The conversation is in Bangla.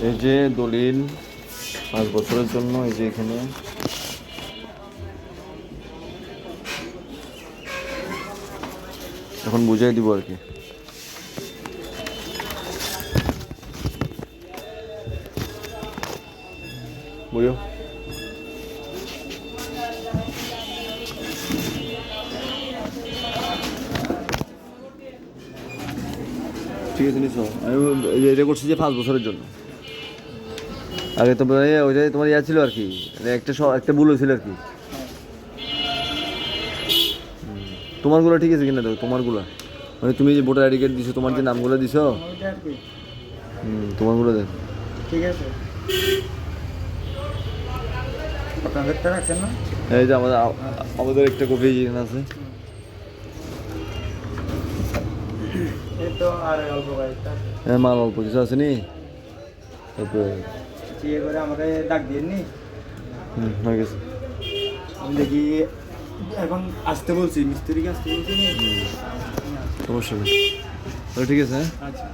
এই যে দলিল 5 বছরের জন্য, এই যে এখানে এখন বুঝাই দিব আর কি। বুঝো ঠিক আছে নিছো, আমি এটা করছি যে 5 বছরের জন্য। আগে তো ওইটাই তোমার ইয়া ছিল আর কি, একটা ভুল হয়েছিল আর কি। তোমারগুলো ঠিক আছে কিনা দেখো, তোমারগুলো মানে তুমি যে ভোটার আইডি কার্ড দিছো, তোমার যে নামগুলো দিছো, তোমারগুলো দেখো ঠিক আছে। আপনাদেরটা রাখছেন না? এই যে আমাদের একটা কপি এখানে আছে। এই তো আর অল্প কয়েকটা হ্যাঁ, মাল অল্প কিছু আছে নি, তারপরে চিয়ে করে আমাকে ডাক দিয়েননি। হয়ে গেছে। আমি দেখি এখন আসতে বলছি, মিস্ত্রিকে আসতে বলছি। সমস্যা নেই, ঠিক আছে। হ্যাঁ আচ্ছা।